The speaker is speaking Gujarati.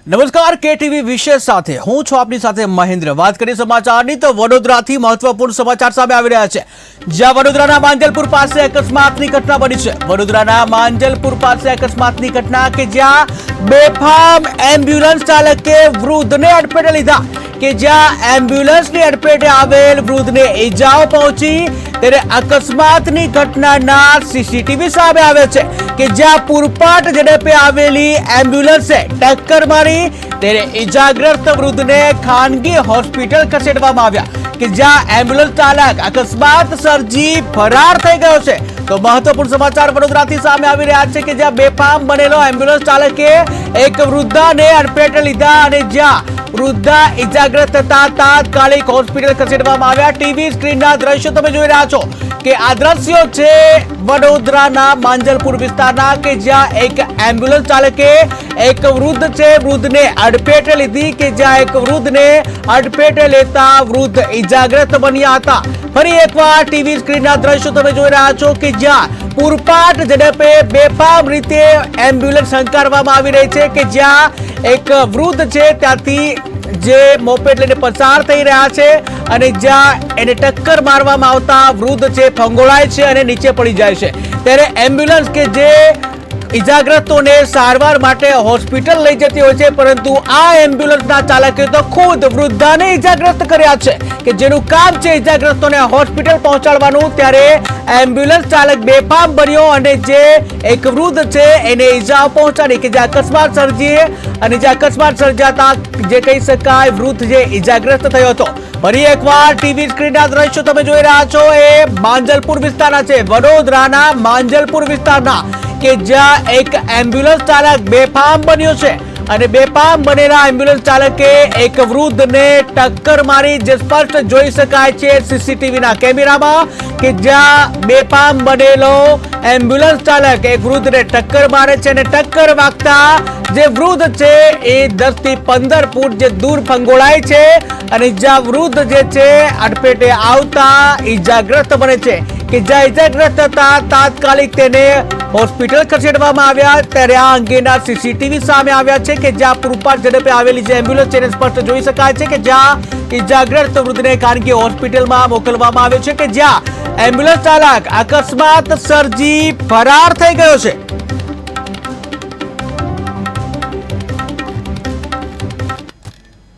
નમસ્કાર કેટીવી વિશેષ સાથે હું છું આપની સાથે મહેન્દ્ર। વાત કરીએ સમાચારની તો વડોદરાથી મહત્વપૂર્ણ સમાચાર સામે આવી રહ્યા છે, જ્યાં વડોદરાના માંજલપુર પાસે અકસ્માતની ઘટના બની છે। વડોદરાના માંજલપુર પાસે અકસ્માતની ઘટના કે જ્યાં બેફામ એમ્બ્યુલન્સ ચાલકે વૃદ્ધને અડફેટે લીધા, કે જ્યાં એમ્બ્યુલન્સની અડફેટે આવેલ વૃદ્ધને ઈજાઓ પહોંચી, ત્યારે અકસ્માતની ઘટનાના સીસીટીવી સામે આવે છે કે જ્યાં પૂરપાટ ઝડપે આવેલી એમ્બ્યુલન્સે ટક્કર મારી, ત્યારે ઈજાગ્રસ્ત વૃદ્ધને ખાનગી હોસ્પિટલ ખસેડવામાં આવ્યા, કે જ્યાં એમ્બ્યુલન્સ ચાલક અકસ્માત સર્જી ફરાર થઈ ગયો છે। તો મહત્વપૂર્ણ સમાચાર વડોદરાથી સામે આવી રહ્યા છે કે જ્યાં બેફામ બનેલો એમ્બ્યુલન્સ ચાલકે એક વૃદ્ધાને અડફેટે લીધા અને જ્યાં વૃદ્ધા ઈજાગ્રસ્ત થતા તાત્કાલિક હોસ્પિટલ ખસેડવામાં આવ્યા। ટીવી સ્ક્રીનના દ્રશ્યો તમે જોઈ રહ્યા છો કે આ દ્રશ્યો છે વડોદરાના માંજલપુર વિસ્તારના, કે જ્યાં એક એમ્બ્યુલન્સ ચાલકે એક વૃદ્ધ છે વૃદ્ધને અડફેટે લીધી, કે જ્યાં એક વૃદ્ધને અડફેટે લેતા વૃદ્ધ ઈજાગ્રસ્ત બન્યા હતા। ફરી એકવાર ટીવી સ્ક્રીનના દ્રશ્યો તમે જોઈ રહ્યા છો કે જ્યાં પૂરપાટ ઝડપે બેફામ રીતે એમ્બ્યુલન્સ હંકારવામાં આવી રહી છે, કે જ્યાં એક વૃદ્ધ છે ત્યાંથી જે મોપેડ લઈને પસાર થઈ રહ્યા છે અને જ્યાં એને ટક્કર મારવામાં આવતા વૃદ્ધ છે ફંગોળાય છે અને નીચે પડી જાય છે। ત્યારે એમ્બ્યુલન્સ કે જે ઈજાગ્રસ્તોને સારવાર માટે હોસ્પિટલ લઈ જતી હોય છે, પરંતુ આ એમ્બ્યુલન્સના ચાલકે તો ખુદ વૃદ્ધાને ઈજાગ્રસ્ત કર્યા છે, કે જેનું કામ છે ઈજાગ્રસ્તોને હોસ્પિટલ પહોંચાડવાનું। ત્યારે એમ્બ્યુલન્સ ચાલક બેફામ બન્યો અને જે એક વૃદ્ધ છે એને ઈજાઓ પહોંચાડી, કે જે અકસ્માત સર્જી અને જે અકસ્માત સર્જાતા જે કહી શકાય વૃદ્ધ જે ઈજાગ્રસ્ત થયો હતો। ફરી એકવાર ટીવી સ્ક્રીનના દ્રશ્યો તમે જોઈ રહ્યા છો એ માંજલપુર વિસ્તારના છે, વડોદરાના માંજલપુર વિસ્તારના, કે જ્યાં એક એમ્બ્યુલન્સ ચાલક બેફામ બન્યો છે અને બેફામ બનેલા એમ્બ્યુલન્સ ચાલકે એક વૃદ્ધને ટક્કર મારી, જે સ્પષ્ટ જોઈ શકાય છે સીસીટીવીના કેમેરામાં, કે જ્યાં બેફામ બનેલો એમ્બ્યુલન્સ ચાલક એક વૃદ્ધને ટક્કર મારે છે અને ટક્કર વાગતા જે વૃદ્ધ છે એ 10 થી 15 ફૂટ જે દૂર ફંગોળાય છે અને જ્યાં વૃદ્ધ જે છે અડફેટે આવતા ઈજાગ્રસ્ત બને છે, કે જ્યાં ઈજાગ્રસ્ત થતા તાત્કાલિક તેને હોસ્પિટલ ખસેડવામાં આવ્યા। ત્યારે આ અંગેના સીસીટીવી સામે આવ્યા છે કે જ્યાં પૂરપાટ ઝડપે આવેલી જે એમ્બ્યુલન્સ છે એને સ્પષ્ટ જોઈ શકાય છે કે જ્યાં ઈજાગ્રસ્ત વૃદ્ધને ખાનગી હોસ્પિટલમાં મોકલવામાં આવ્યો છે, કે જ્યાં એમ્બ્યુલન્સ ચાલક અકસ્માત સર્જી ફરાર થઈ ગયો છે।